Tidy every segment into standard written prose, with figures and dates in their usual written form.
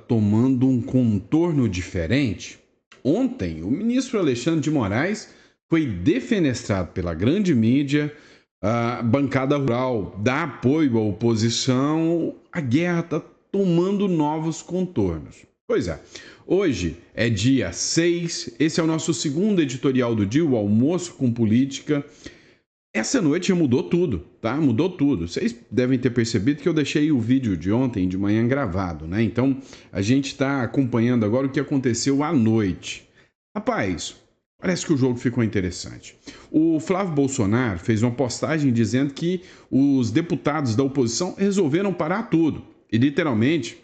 tomando um contorno diferente. Ontem, o ministro Alexandre de Moraes foi defenestrado pela grande mídia, a bancada rural dá apoio à oposição, a guerra está tomando novos contornos. Pois é, hoje é dia 6, esse é o nosso segundo editorial do dia, o Almoço com Política. Essa noite já mudou tudo, tá? Mudou tudo. Vocês devem ter percebido que eu deixei o vídeo de ontem de manhã gravado, né? Então, a gente está acompanhando agora o que aconteceu à noite. Rapaz, parece que o jogo ficou interessante. O Flávio Bolsonaro fez uma postagem dizendo que os deputados da oposição resolveram parar tudo e, literalmente,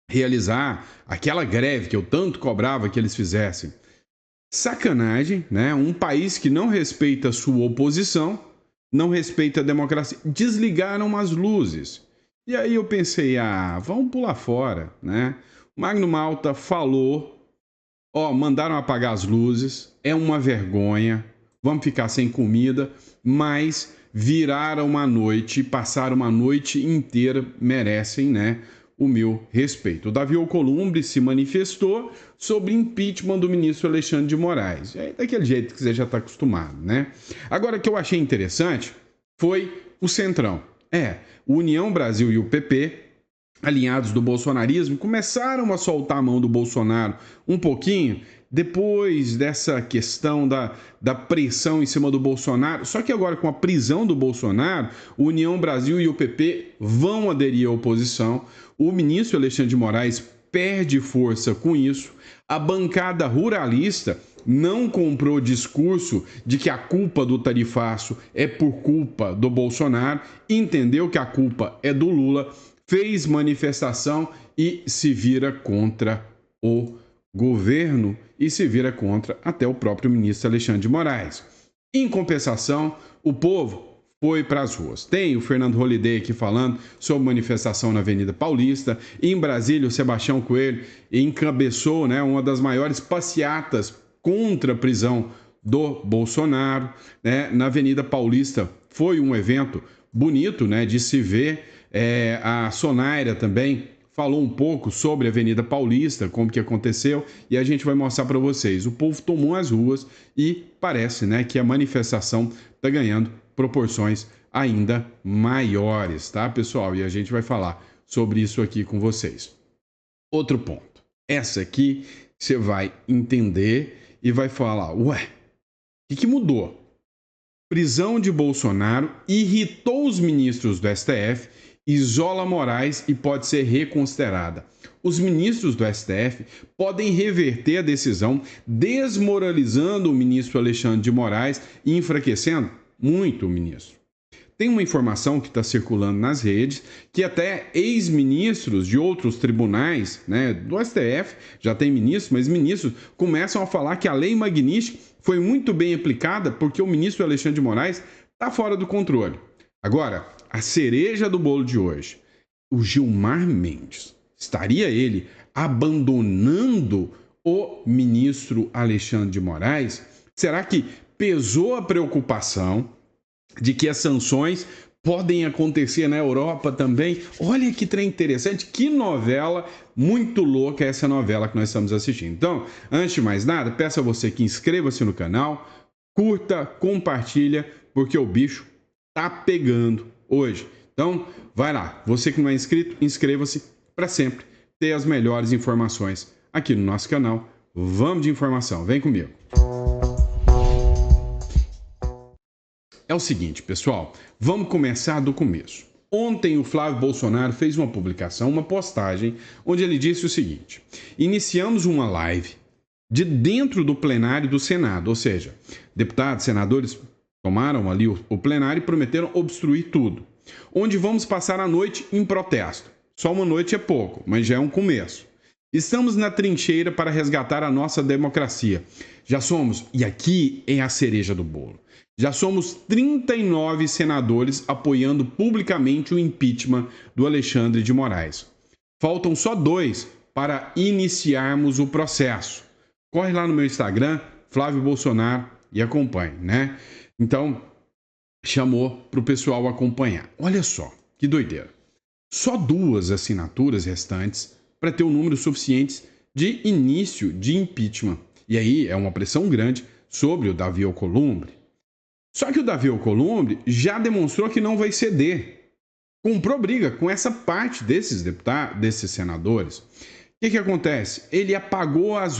realizar aquela greve que eu tanto cobrava que eles fizessem. Sacanagem, né? Um país que não respeita a sua oposição, não respeita a democracia, desligaram as luzes. E aí eu pensei, vamos pular fora, né? O Magno Malta falou, mandaram apagar as luzes, é uma vergonha, vamos ficar sem comida, mas viraram a noite, passaram uma noite inteira, merecem, né? O meu respeito. O Davi Alcolumbre se manifestou sobre impeachment do ministro Alexandre de Moraes. É daquele jeito que você já está acostumado, né? Agora, o que eu achei interessante foi o Centrão. O União Brasil e o PP, alinhados do bolsonarismo, começaram a soltar a mão do Bolsonaro um pouquinho depois dessa questão da pressão em cima do Bolsonaro. Só que agora, com a prisão do Bolsonaro, o União Brasil e o PP vão aderir à oposição. O ministro Alexandre de Moraes perde força com isso. A bancada ruralista não comprou discurso de que a culpa do tarifaço é por culpa do Bolsonaro, entendeu que a culpa é do Lula, fez manifestação e se vira contra o governo e se vira contra até o próprio ministro Alexandre de Moraes. Em compensação, o povo foi para as ruas. Tem o Fernando Holliday aqui falando sobre manifestação na Avenida Paulista. Em Brasília, o Sebastião Coelho encabeçou, uma das maiores passeatas contra a prisão do Bolsonaro. Na Avenida Paulista foi um evento bonito, de se ver. A Sonaira também falou um pouco sobre a Avenida Paulista, como que aconteceu, e a gente vai mostrar para vocês. O povo tomou as ruas e parece, que a manifestação está ganhando proporções ainda maiores, tá, pessoal? E a gente vai falar sobre isso aqui com vocês. Outro ponto. Essa aqui você vai entender e vai falar, o que mudou? Prisão de Bolsonaro irritou os ministros do STF, isola Moraes e pode ser reconsiderada. Os ministros do STF podem reverter a decisão, desmoralizando o ministro Alexandre de Moraes e enfraquecendo muito o ministro. Tem uma informação que está circulando nas redes que até ex-ministros de outros tribunais, do STF, já tem ministros, mas ministros começam a falar que a lei Magnitsky foi muito bem aplicada porque o ministro Alexandre de Moraes está fora do controle. Agora, a cereja do bolo de hoje, o Gilmar Mendes, estaria ele abandonando o ministro Alexandre de Moraes? Será que pesou a preocupação de que as sanções podem acontecer na Europa também? Olha que trem interessante, que novela muito louca essa novela que nós estamos assistindo. Então, antes de mais nada, peço a você que inscreva-se no canal, curta, compartilha, porque o bicho tá pegando hoje. Então, vai lá, você que não é inscrito, inscreva-se para sempre ter as melhores informações aqui no nosso canal. Vamos de informação, vem comigo. É o seguinte, pessoal, vamos começar do começo. Ontem o Flávio Bolsonaro fez uma publicação, uma postagem, onde ele disse o seguinte: iniciamos uma live de dentro do plenário do Senado, ou seja, deputados, senadores tomaram ali o plenário e prometeram obstruir tudo, onde vamos passar a noite em protesto. Só uma noite é pouco, mas já é um começo. Estamos na trincheira para resgatar a nossa democracia. Já somos, e aqui é a cereja do bolo, já somos 39 senadores apoiando publicamente o impeachment do Alexandre de Moraes. Faltam só 2 para iniciarmos o processo. Corre lá no meu Instagram, Flávio Bolsonaro, e acompanhe, Então, chamou para o pessoal acompanhar. Olha só, que doideira. Só 2 assinaturas restantes para ter o número suficiente de início de impeachment. E aí é uma pressão grande sobre o Davi Alcolumbre. Só que o Davi Alcolumbre já demonstrou que não vai ceder. Comprou briga com essa parte desses deputados, desses senadores. O que acontece? Ele apagaram as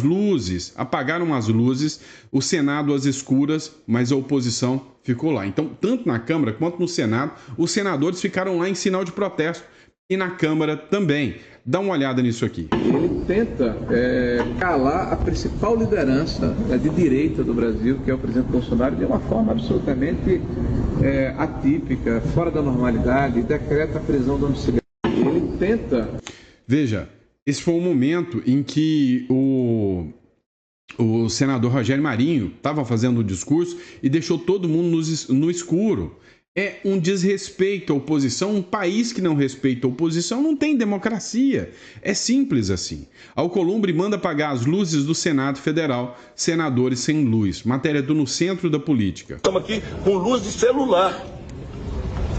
luzes, o Senado às escuras, mas a oposição ficou lá. Então, tanto na Câmara quanto no Senado, os senadores ficaram lá em sinal de protesto. E na Câmara também. Dá uma olhada nisso aqui. Ele tenta calar a principal liderança de direita do Brasil, que é o presidente Bolsonaro, de uma forma absolutamente atípica, fora da normalidade, e decreta a prisão domiciliar. Ele tenta... Veja, esse foi o momento em que o senador Rogério Marinho estava fazendo o discurso e deixou todo mundo no escuro. É um desrespeito à oposição. Um país que não respeita a oposição não tem democracia. É simples assim. Alcolumbre manda apagar as luzes do Senado Federal, senadores sem luz. Matéria do No Centro da Política. Estamos aqui com luz de celular.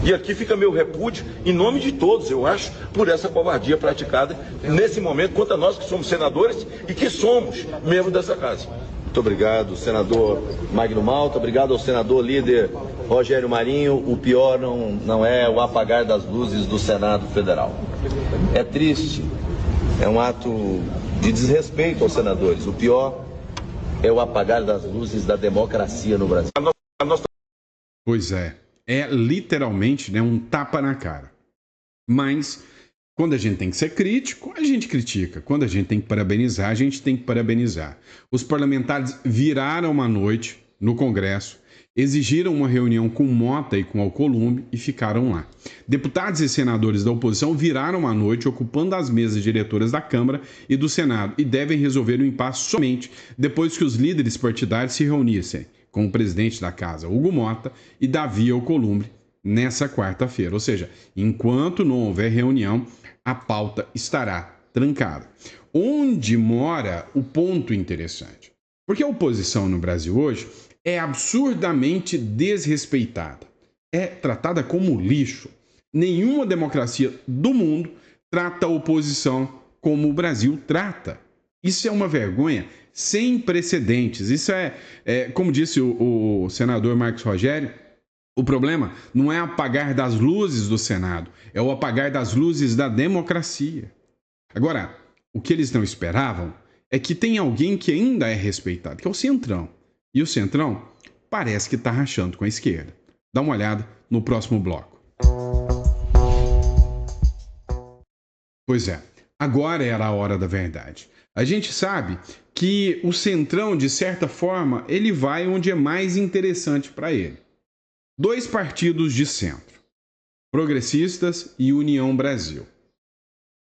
E aqui fica meu repúdio, em nome de todos, eu acho, por essa covardia praticada nesse momento contra nós que somos senadores e que somos membros dessa casa. Muito obrigado, senador Magno Malta. Obrigado ao senador líder Rogério Marinho. O pior não é o apagar das luzes do Senado Federal. É triste, é um ato de desrespeito aos senadores. O pior é o apagar das luzes da democracia no Brasil. Pois é literalmente, né, um tapa na cara. Mas quando a gente tem que ser crítico, a gente critica. Quando a gente tem que parabenizar, a gente tem que parabenizar. Os parlamentares viraram uma noite no Congresso, exigiram uma reunião com Mota e com Alcolumbre e ficaram lá. Deputados e senadores da oposição viraram a noite ocupando as mesas diretoras da Câmara e do Senado e devem resolver o impasse somente depois que os líderes partidários se reunissem com o presidente da casa, Hugo Mota, e Davi Alcolumbre nessa quarta-feira. Ou seja, enquanto não houver reunião, a pauta estará trancada. Onde mora o ponto interessante? Porque a oposição no Brasil hoje é absurdamente desrespeitada. É tratada como lixo. Nenhuma democracia do mundo trata a oposição como o Brasil trata. Isso é uma vergonha sem precedentes. Isso como disse o senador Marcos Rogério, o problema não é apagar das luzes do Senado, é o apagar das luzes da democracia. Agora, o que eles não esperavam é que tem alguém que ainda é respeitado, que é o Centrão. E o Centrão parece que está rachando com a esquerda. Dá uma olhada no próximo bloco. Pois é, agora era a hora da verdade. A gente sabe que o Centrão, de certa forma, ele vai onde é mais interessante para ele. Dois partidos de centro, Progressistas e União Brasil,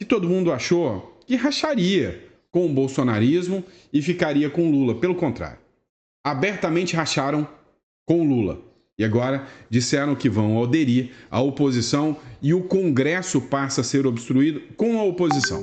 que todo mundo achou que racharia com o bolsonarismo e ficaria com Lula. Pelo contrário, abertamente racharam com Lula. E agora disseram que vão aderir à oposição e o Congresso passa a ser obstruído com a oposição.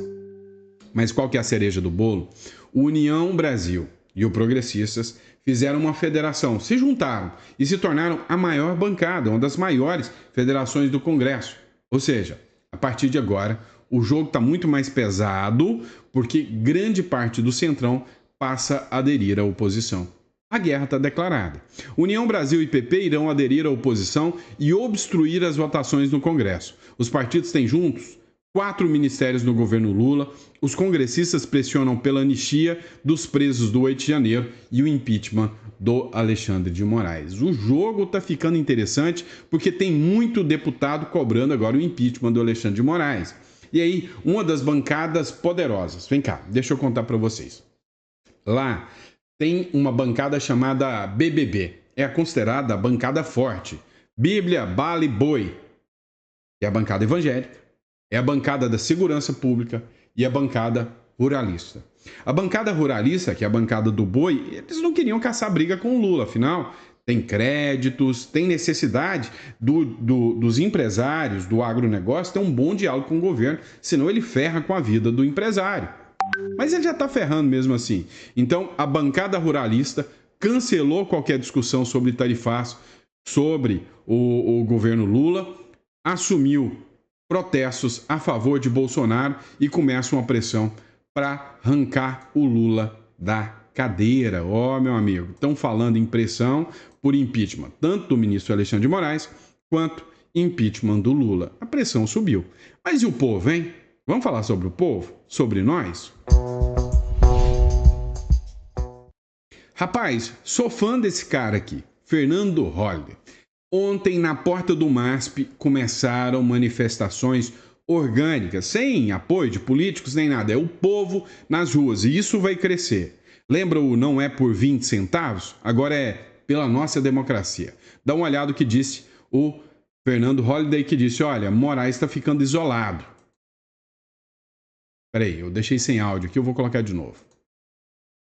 Mas qual que é a cereja do bolo? O União Brasil e o Progressistas fizeram uma federação, se juntaram e se tornaram a maior bancada, uma das maiores federações do Congresso. Ou seja, a partir de agora, o jogo está muito mais pesado porque grande parte do Centrão passa a aderir à oposição. A guerra está declarada. União Brasil e PP irão aderir à oposição e obstruir as votações no Congresso. Os partidos têm juntos 4 ministérios no governo Lula, os congressistas pressionam pela anistia dos presos do 8 de janeiro e o impeachment do Alexandre de Moraes. O jogo está ficando interessante porque tem muito deputado cobrando agora o impeachment do Alexandre de Moraes. E aí, uma das bancadas poderosas, vem cá, deixa eu contar para vocês. Lá tem uma bancada chamada BBB, é considerada a bancada forte, Bíblia, Bala e Boi, é a bancada evangélica. É a bancada da segurança pública e a bancada ruralista. A bancada ruralista, que é a bancada do boi, eles não queriam caçar briga com o Lula, afinal, tem créditos, tem necessidade dos empresários, do agronegócio, ter um bom diálogo com o governo, senão ele ferra com a vida do empresário. Mas ele já está ferrando mesmo assim. Então, a bancada ruralista cancelou qualquer discussão sobre tarifaço, sobre o governo Lula, assumiu protestos a favor de Bolsonaro e começa uma pressão para arrancar o Lula da cadeira. Ó, meu amigo, estão falando em pressão por impeachment, tanto do ministro Alexandre de Moraes, quanto impeachment do Lula. A pressão subiu. Mas e o povo, hein? Vamos falar sobre o povo? Sobre nós? Rapaz, sou fã desse cara aqui, Fernando Holliday. Ontem, na porta do MASP, começaram manifestações orgânicas, sem apoio de políticos nem nada. É o povo nas ruas e isso vai crescer. Lembra o não é por 20 centavos? Agora é pela nossa democracia. Dá uma olhada no que disse o Fernando Holliday, que disse, olha, Moraes está ficando isolado. Peraí, eu deixei sem áudio aqui, eu vou colocar de novo.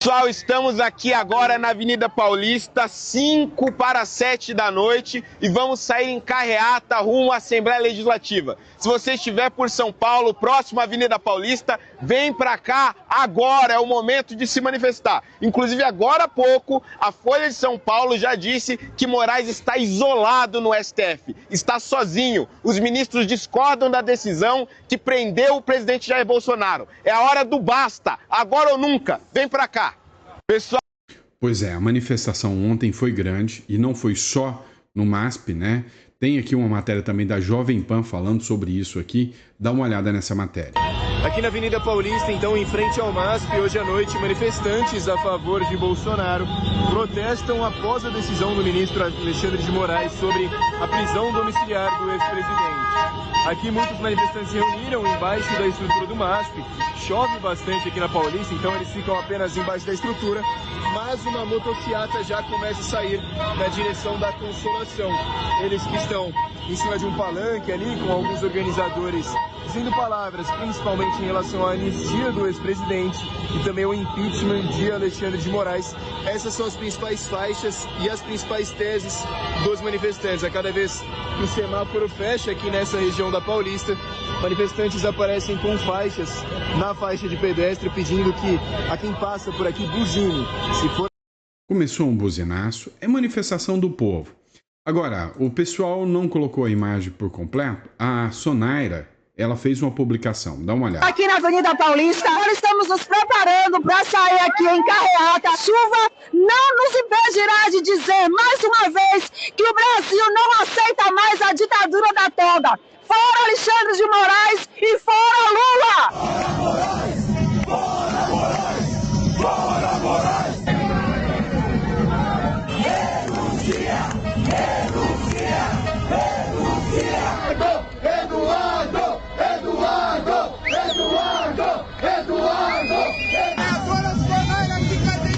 Pessoal, estamos aqui agora na Avenida Paulista, 5 para 7 da noite e vamos sair em carreata rumo à Assembleia Legislativa. Se você estiver por São Paulo, próximo à Avenida Paulista, vem para cá agora, é o momento de se manifestar. Inclusive, agora há pouco, a Folha de São Paulo já disse que Moraes está isolado no STF, está sozinho. Os ministros discordam da decisão que prendeu o presidente Jair Bolsonaro. É a hora do basta, agora ou nunca. Vem para cá. Pessoal... Pois é, a manifestação ontem foi grande e não foi só no MASP, né? Tem aqui uma matéria também da Jovem Pan falando sobre isso aqui. Dá uma olhada nessa matéria. Aqui na Avenida Paulista, então, em frente ao MASP, hoje à noite, manifestantes a favor de Bolsonaro protestam após a decisão do ministro Alexandre de Moraes sobre a prisão domiciliar do ex-presidente. Aqui muitos manifestantes se reuniram embaixo da estrutura do MASP. Chove bastante aqui na Paulista, então eles ficam apenas embaixo da estrutura, mas uma motociata já começa a sair na direção da Consolação. Eles que estão em cima de um palanque ali, com alguns organizadores dizendo palavras, principalmente em relação à anistia do ex-presidente e também ao impeachment de Alexandre de Moraes. Essas são as principais faixas e as principais teses dos manifestantes. A cada vez que o semáforo fecha aqui nessa região da Paulista, manifestantes aparecem com faixas na faixa de pedestre pedindo que a quem passa por aqui buzine. Se for... Começou um buzinaço, é manifestação do povo. Agora, o pessoal não colocou a imagem por completo. A Sonaira, ela fez uma publicação, dá uma olhada. Aqui na Avenida Paulista, nós estamos nos preparando para sair aqui em carreata. A chuva não nos impedirá de dizer mais uma vez que o Brasil não aceita mais a ditadura da toga. Fora Alexandre de Moraes e fora Lula! Fora Moraes! Fora Moraes! Fora Moraes! Renuncia! Renuncia! Renuncia! Eduardo! Eduardo! Eduardo! Eduardo! Agora os canais aqui, cadê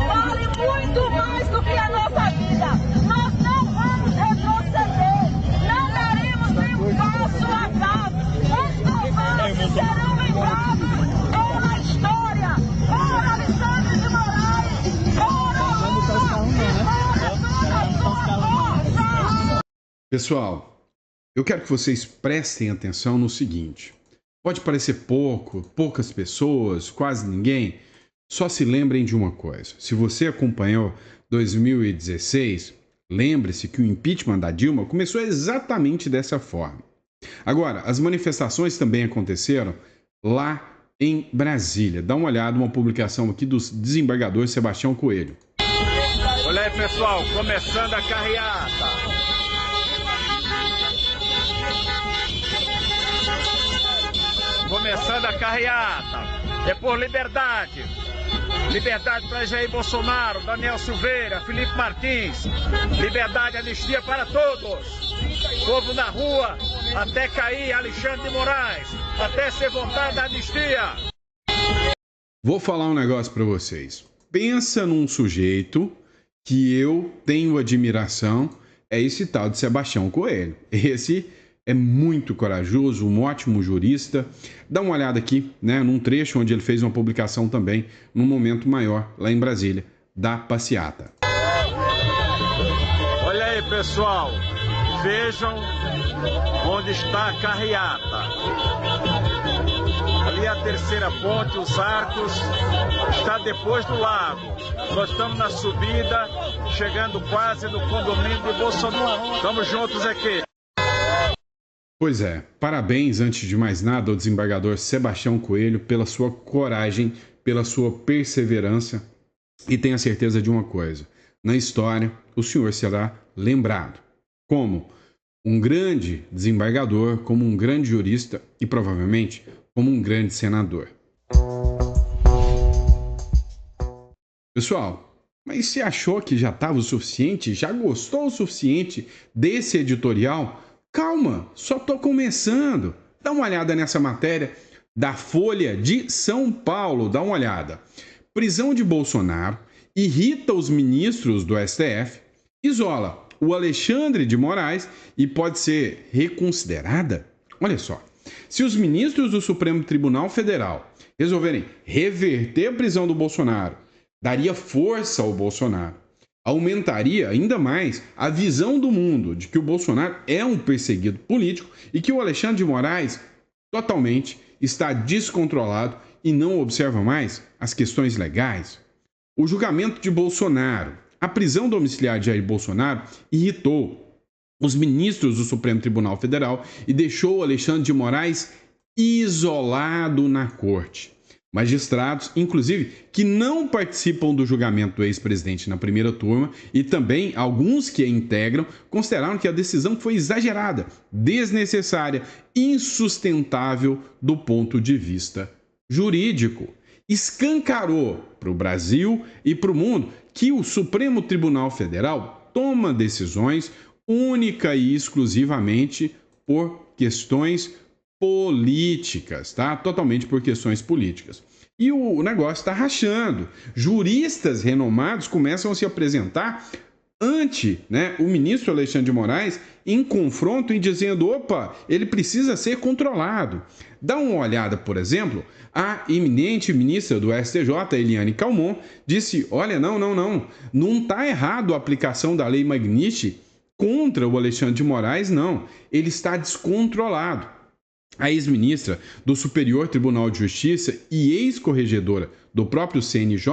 vale muito mais do que a nossa vida. Nós não vamos retroceder. Não daremos nenhum passo atrás. Os covardes serão lembrados pela história. Fora Alexandre de Moraes. Fora Lula. E fora toda a sua força. Pessoal, eu quero que vocês prestem atenção no seguinte. Pode parecer poucas pessoas, quase ninguém. Só se lembrem de uma coisa. Se você acompanhou 2016, lembre-se que o impeachment da Dilma começou exatamente dessa forma. Agora, as manifestações também aconteceram lá em Brasília. Dá uma olhada, uma publicação aqui do desembargador Sebastião Coelho. Olha aí, pessoal, começando a carreata. Começando a carreata. É por liberdade. Liberdade para Jair Bolsonaro, Daniel Silveira, Felipe Martins. Liberdade e anistia para todos. Povo na rua, até cair Alexandre de Moraes, até ser votada a anistia. Vou falar um negócio para vocês. Pensa num sujeito que eu tenho admiração, é esse tal de Sebastião Coelho. Esse é muito corajoso, um ótimo jurista. Dá uma olhada aqui, né, num trecho onde ele fez uma publicação também, num momento maior, lá em Brasília, da passeata. Olha aí, pessoal, vejam onde está a carreata. Ali a terceira ponte, os arcos, está depois do lago. Nós estamos na subida, chegando quase no condomínio de Bolsonaro. Estamos juntos aqui. Pois é, parabéns antes de mais nada ao desembargador Sebastião Coelho pela sua coragem, pela sua perseverança, e tenha certeza de uma coisa, na história o senhor será lembrado como um grande desembargador, como um grande jurista e provavelmente como um grande senador. Pessoal, mas se achou que já estava o suficiente, já gostou o suficiente desse editorial? Calma, só estou começando. Dá uma olhada nessa matéria da Folha de São Paulo, dá uma olhada. Prisão de Bolsonaro irrita os ministros do STF, isola o Alexandre de Moraes e pode ser reconsiderada? Olha só, se os ministros do Supremo Tribunal Federal resolverem reverter a prisão do Bolsonaro, daria força ao Bolsonaro, aumentaria ainda mais a visão do mundo de que o Bolsonaro é um perseguido político e que o Alexandre de Moraes totalmente está descontrolado e não observa mais as questões legais. O julgamento de Bolsonaro, a prisão domiciliar de Jair Bolsonaro irritou os ministros do Supremo Tribunal Federal e deixou o Alexandre de Moraes isolado na corte. Magistrados, inclusive, que não participam do julgamento do ex-presidente na primeira turma e também alguns que a integram, consideraram que a decisão foi exagerada, desnecessária, insustentável do ponto de vista jurídico. Escancarou para o Brasil e para o mundo que o Supremo Tribunal Federal toma decisões única e exclusivamente por questões políticas, tá? Totalmente por questões políticas. E o negócio está rachando. Juristas renomados começam a se apresentar ante, o ministro Alexandre de Moraes em confronto e dizendo, opa, ele precisa ser controlado. Dá uma olhada, por exemplo, a eminente ministra do STJ, Eliane Calmon, disse, olha, não está errado a aplicação da Lei Magnitsky contra o Alexandre de Moraes, não. Ele está descontrolado. A ex-ministra do Superior Tribunal de Justiça e ex-corregedora do próprio CNJ,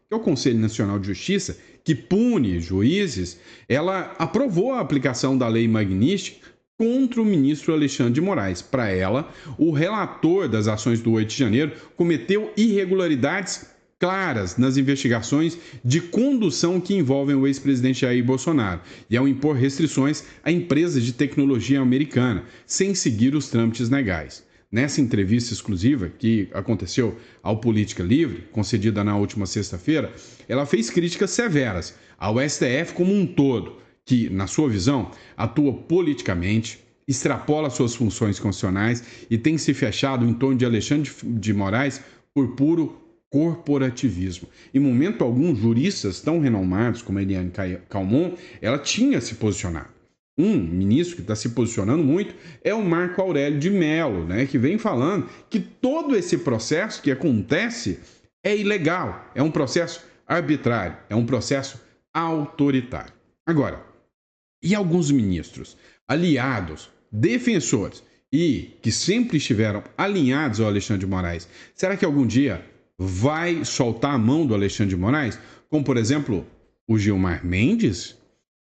que é o Conselho Nacional de Justiça, que pune juízes, ela aprovou a aplicação da Lei Magnitsky contra o ministro Alexandre de Moraes. Para ela, o relator das ações do 8 de janeiro cometeu irregularidades claras nas investigações de condução que envolvem o ex-presidente Jair Bolsonaro e ao impor restrições a empresas de tecnologia americana, sem seguir os trâmites legais. Nessa entrevista exclusiva que aconteceu ao Política Livre, concedida na última sexta-feira, ela fez críticas severas ao STF como um todo, que, na sua visão, atua politicamente, extrapola suas funções constitucionais e tem se fechado em torno de Alexandre de Moraes por puro corporativismo. Em momento algum, juristas tão renomados como a Eliane Calmon, ela tinha se posicionado. Um ministro que está se posicionando muito é o Marco Aurélio de Mello, que vem falando que todo esse processo que acontece é ilegal, é um processo arbitrário, é um processo autoritário. Agora, e alguns ministros aliados, defensores e que sempre estiveram alinhados ao Alexandre de Moraes, será que algum dia vai soltar a mão do Alexandre de Moraes? Como, por exemplo, o Gilmar Mendes?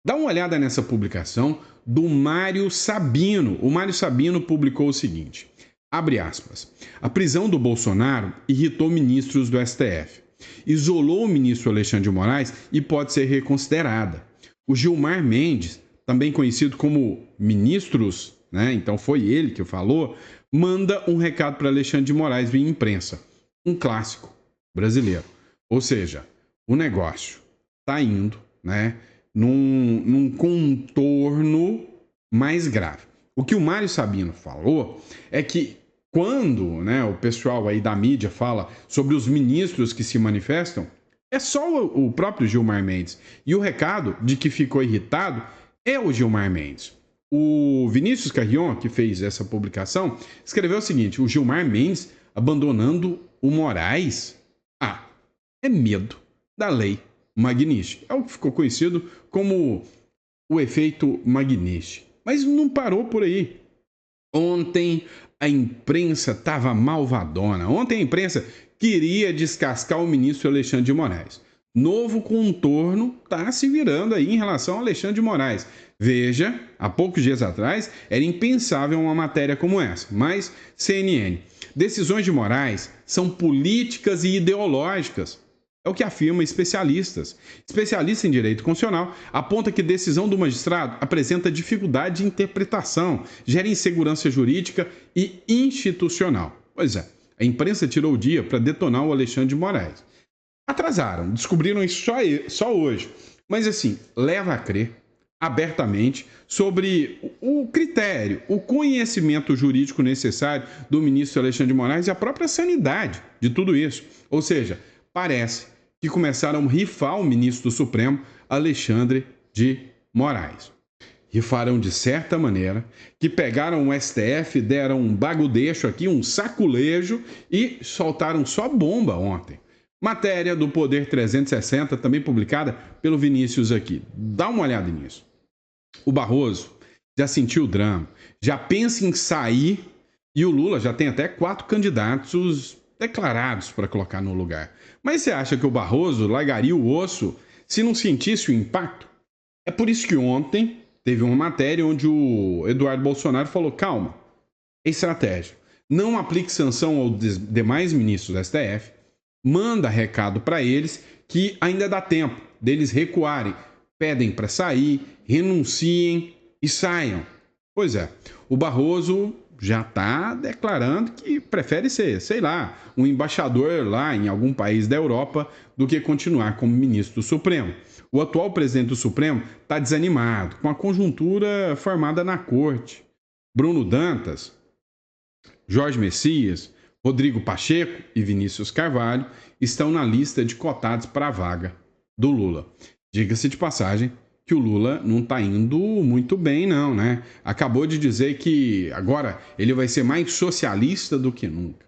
Dá uma olhada nessa publicação do Mário Sabino. O Mário Sabino publicou o seguinte, abre aspas, a prisão do Bolsonaro irritou ministros do STF, isolou o ministro Alexandre de Moraes e pode ser reconsiderada. O Gilmar Mendes, também conhecido como Ministros, então foi ele que falou, manda um recado para Alexandre de Moraes via imprensa. Um clássico brasileiro. Ou seja, o negócio está indo num contorno mais grave. O que o Mário Sabino falou é que quando o pessoal aí da mídia fala sobre os ministros que se manifestam, é só o próprio Gilmar Mendes. E o recado de que ficou irritado é o Gilmar Mendes. O Vinícius Carrion, que fez essa publicação, escreveu o seguinte, o Gilmar Mendes abandonando o Moraes? É medo da Lei Magnitsky. É o que ficou conhecido como o efeito Magnitsky. Mas não parou por aí. Ontem a imprensa estava malvadona. Ontem a imprensa queria descascar o ministro Alexandre de Moraes. Novo contorno está se virando aí em relação ao Alexandre de Moraes. Veja, há poucos dias atrás era impensável uma matéria como essa, mas CNN. Decisões de Moraes são políticas e ideológicas. É o que afirmam especialistas. Especialista em direito constitucional aponta que decisão do magistrado apresenta dificuldade de interpretação, gera insegurança jurídica e institucional. Pois é, a imprensa tirou o dia para detonar o Alexandre de Moraes. Atrasaram, descobriram isso só hoje. Mas assim, leva a crer abertamente sobre o critério, o conhecimento jurídico necessário do ministro Alexandre de Moraes e a própria sanidade de tudo isso. Ou seja, parece que começaram a rifar o ministro do Supremo, Alexandre de Moraes. Rifaram de certa maneira, que pegaram o STF, deram um bagudeixo aqui, um saculejo e soltaram só bomba ontem. Matéria do Poder 360, também publicada pelo Vinícius aqui. Dá uma olhada nisso. O Barroso já sentiu o drama, já pensa em sair e o Lula já tem até 4 candidatos declarados para colocar no lugar. Mas você acha que o Barroso largaria o osso se não sentisse o impacto? É por isso que ontem teve uma matéria onde o Eduardo Bolsonaro falou: calma, é estratégia. Não aplique sanção aos demais ministros do STF, manda recado para eles que ainda dá tempo deles recuarem. Pedem para sair, renunciem e saiam. Pois é, o Barroso já está declarando que prefere ser, sei lá, um embaixador lá em algum país da Europa do que continuar como ministro do Supremo. O atual presidente do Supremo está desanimado com a conjuntura formada na corte. Bruno Dantas, Jorge Messias, Rodrigo Pacheco e Vinícius Carvalho estão na lista de cotados para a vaga do Lula. Diga-se de passagem que o Lula não está indo muito bem, não, né? Acabou de dizer que agora ele vai ser mais socialista do que nunca.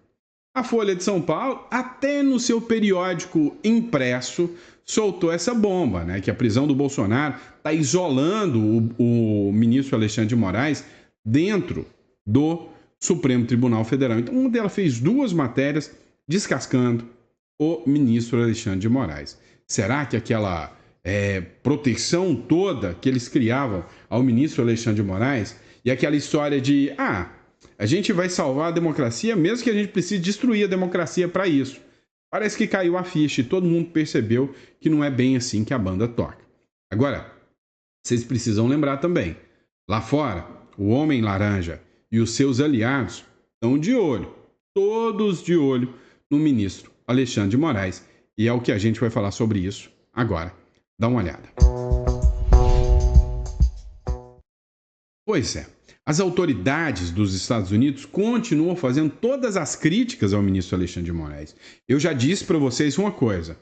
A Folha de São Paulo, até no seu periódico impresso, soltou essa bomba, né? Que a prisão do Bolsonaro está isolando o ministro Alexandre de Moraes dentro do Supremo Tribunal Federal. Então, uma delas fez 2 matérias descascando o ministro Alexandre de Moraes. Será que aquela proteção toda que eles criavam ao ministro Alexandre de Moraes e aquela história de a gente vai salvar a democracia mesmo que a gente precise destruir a democracia para isso? Parece que caiu a ficha e todo mundo percebeu que não é bem assim que a banda toca. Agora, vocês precisam lembrar também, lá fora, o Homem Laranja e os seus aliados estão de olho, todos de olho no ministro Alexandre de Moraes, e é o que a gente vai falar sobre isso agora. Dá uma olhada. Pois é, as autoridades dos Estados Unidos continuam fazendo todas as críticas ao ministro Alexandre de Moraes. Eu já disse para vocês uma coisa,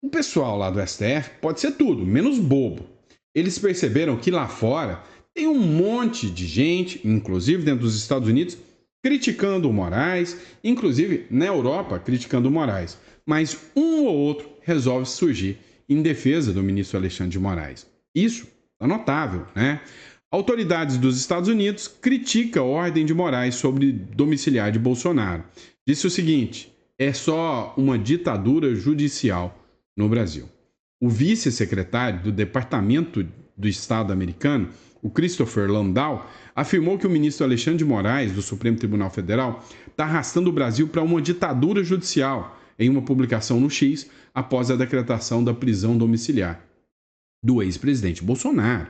o pessoal lá do STF pode ser tudo, menos bobo. Eles perceberam que lá fora tem um monte de gente, inclusive dentro dos Estados Unidos, criticando o Moraes, inclusive na Europa criticando o Moraes. Mas um ou outro resolve surgir em defesa do ministro Alexandre de Moraes. Isso é notável, né? Autoridades dos Estados Unidos criticam a ordem de Moraes sobre domiciliar de Bolsonaro. Disse o seguinte: é só uma ditadura judicial no Brasil. O vice-secretário do Departamento do Estado americano, o Christopher Landau, afirmou que o ministro Alexandre de Moraes, do Supremo Tribunal Federal, está arrastando o Brasil para uma ditadura judicial, em uma publicação no X, após a decretação da prisão domiciliar do ex-presidente Bolsonaro.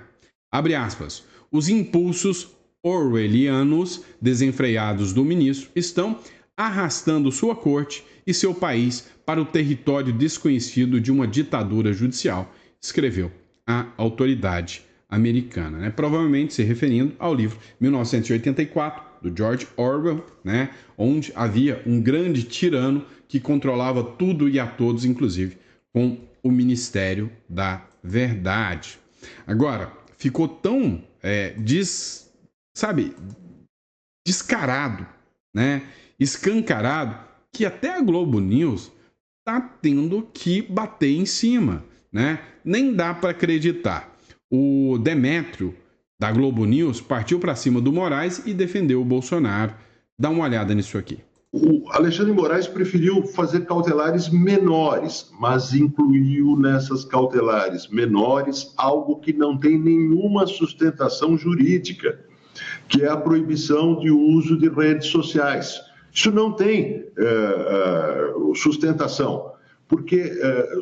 Abre aspas. Os impulsos orwellianos desenfreados do ministro estão arrastando sua corte e seu país para o território desconhecido de uma ditadura judicial, escreveu a autoridade americana, né? Provavelmente se referindo ao livro 1984, do George Orwell, né? Onde havia um grande tirano que controlava tudo e a todos, inclusive com o Ministério da Verdade. Agora, ficou tão descarado, né? Escancarado, que até a Globo News está tendo que bater em cima, né? Nem dá para acreditar. O Demétrio, da Globo News, partiu para cima do Moraes e defendeu o Bolsonaro. Dá uma olhada nisso aqui. O Alexandre de Moraes preferiu fazer cautelares menores, mas incluiu nessas cautelares menores algo que não tem nenhuma sustentação jurídica, que é a proibição de uso de redes sociais. Isso não tem sustentação, porque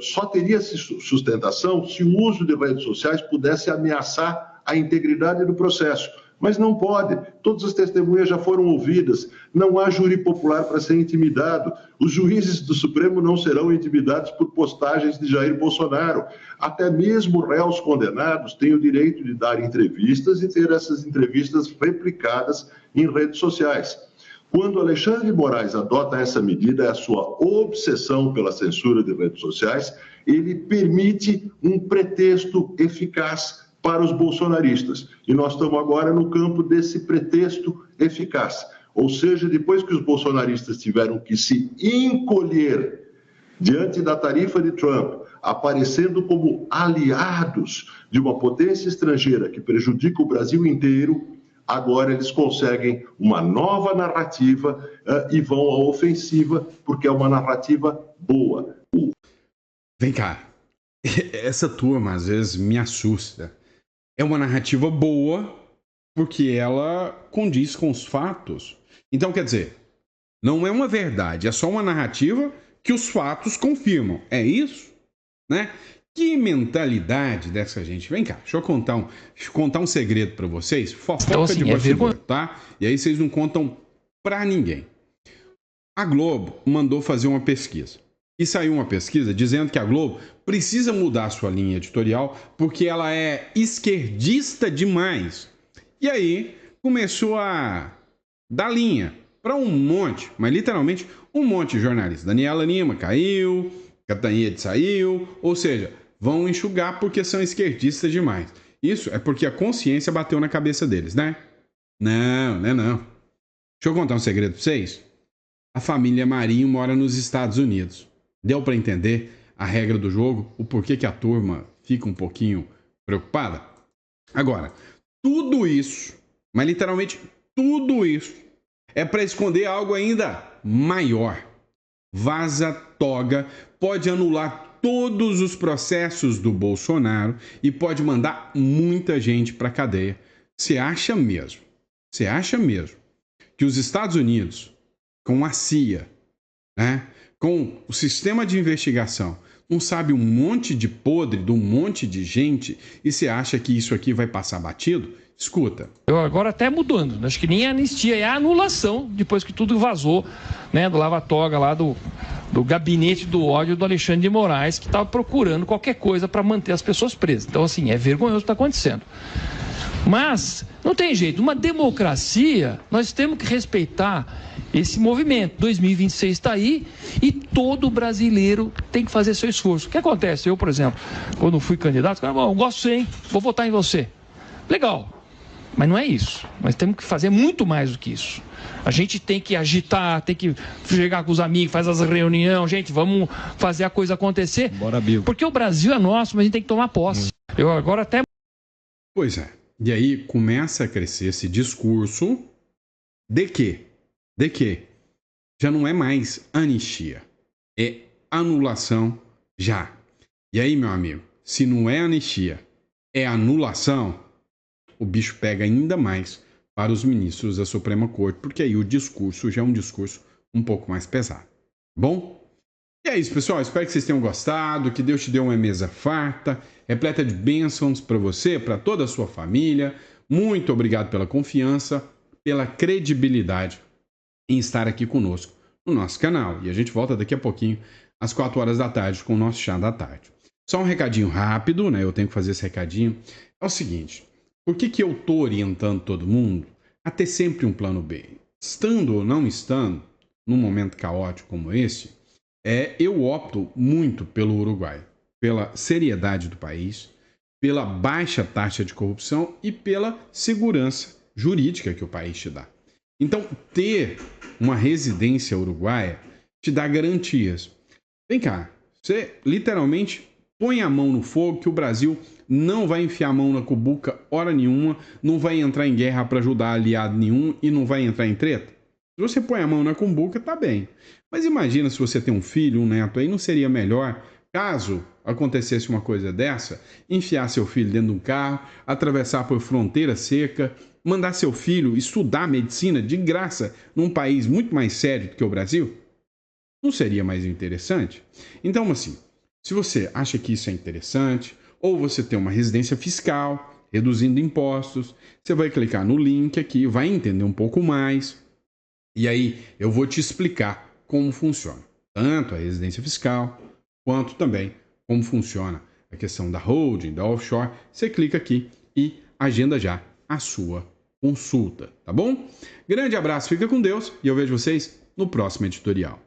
só teria sustentação se o uso de redes sociais pudesse ameaçar a integridade do processo. Mas não pode. Todas as testemunhas já foram ouvidas. Não há júri popular para ser intimidado. Os juízes do Supremo não serão intimidados por postagens de Jair Bolsonaro. Até mesmo réus condenados têm o direito de dar entrevistas e ter essas entrevistas replicadas em redes sociais. Quando Alexandre de Moraes adota essa medida, a sua obsessão pela censura de redes sociais, ele permite um pretexto eficaz para os bolsonaristas. E nós estamos agora no campo desse pretexto eficaz. Ou seja, depois que os bolsonaristas tiveram que se encolher diante da tarifa de Trump, aparecendo como aliados de uma potência estrangeira que prejudica o Brasil inteiro, agora eles conseguem uma nova narrativa e vão à ofensiva, porque é uma narrativa boa. Vem cá, essa turma às vezes me assusta. É uma narrativa boa porque ela condiz com os fatos. Então, quer dizer, não é uma verdade, é só uma narrativa que os fatos confirmam. É isso? Né? Que mentalidade dessa gente? Vem cá, deixa eu contar um segredo pra vocês. Fofoca então, assim, de bastidor, tá? E aí vocês não contam pra ninguém. A Globo mandou fazer uma pesquisa. E saiu uma pesquisa dizendo que a Globo precisa mudar a sua linha editorial porque ela é esquerdista demais. E aí começou a dar linha para um monte, mas literalmente um monte de jornalistas. Daniela Lima caiu, Catanhede saiu, ou seja, vão enxugar porque são esquerdistas demais. Isso é porque a consciência bateu na cabeça deles, né? Não. Deixa eu contar um segredo para vocês. A família Marinho mora nos Estados Unidos. Deu para entender a regra do jogo, o porquê que a turma fica um pouquinho preocupada? Agora, tudo isso, mas literalmente tudo isso, é para esconder algo ainda maior. Vaza Toga pode anular todos os processos do Bolsonaro e pode mandar muita gente para a cadeia. Você acha mesmo que os Estados Unidos, com a CIA, né, com o sistema de investigação, não sabe um monte de podre de um monte de gente e você acha que isso aqui vai passar batido? Escuta. Eu agora até mudando, acho que nem a anistia, é a anulação, depois que tudo vazou, né, do lava-toga lá do gabinete do ódio do Alexandre de Moraes, que estava procurando qualquer coisa para manter as pessoas presas. Então, assim, é vergonhoso o que está acontecendo. Mas não tem jeito, uma democracia, nós temos que respeitar esse movimento. 2026 está aí e todo brasileiro tem que fazer seu esforço. O que acontece? Eu, por exemplo, quando fui candidato, eu gosto de você, hein? Vou votar em você. Legal, mas não é isso. Nós temos que fazer muito mais do que isso. A gente tem que agitar, tem que chegar com os amigos, fazer as reuniões, gente, vamos fazer a coisa acontecer. Bora, Bill. Porque o Brasil é nosso, mas a gente tem que tomar posse. Eu agora até... Pois é. E aí começa a crescer esse discurso de que já não é mais anistia, é anulação já. E aí, meu amigo, se não é anistia, é anulação, o bicho pega ainda mais para os ministros da Suprema Corte, porque aí o discurso já é um discurso um pouco mais pesado. Bom? E é isso, pessoal. Espero que vocês tenham gostado, que Deus te dê uma mesa farta, repleta de bênçãos para você, para toda a sua família. Muito obrigado pela confiança, pela credibilidade em estar aqui conosco no nosso canal. E a gente volta daqui a pouquinho, às 4 horas da tarde, com o nosso chá da tarde. Só um recadinho rápido, né? Eu tenho que fazer esse recadinho. É o seguinte, por que eu estou orientando todo mundo a ter sempre um plano B? Estando ou não estando, num momento caótico como esse, eu opto muito pelo Uruguai, pela seriedade do país, pela baixa taxa de corrupção e pela segurança jurídica que o país te dá. Então, ter uma residência uruguaia te dá garantias. Vem cá, você literalmente põe a mão no fogo que o Brasil não vai enfiar a mão na cubuca hora nenhuma, não vai entrar em guerra para ajudar aliado nenhum e não vai entrar em treta? Se você põe a mão na cumbuca, tá bem. Mas imagina se você tem um filho, um neto aí, não seria melhor, caso acontecesse uma coisa dessa, enfiar seu filho dentro de um carro, atravessar por fronteira seca, mandar seu filho estudar medicina de graça num país muito mais sério do que o Brasil? Não seria mais interessante? Então, assim, se você acha que isso é interessante, ou você tem uma residência fiscal, reduzindo impostos, você vai clicar no link aqui, vai entender um pouco mais, e aí eu vou te explicar como funciona, tanto a residência fiscal, quanto também como funciona a questão da holding, da offshore. Você clica aqui e agenda já a sua consulta, tá bom? Grande abraço, fica com Deus e eu vejo vocês no próximo editorial.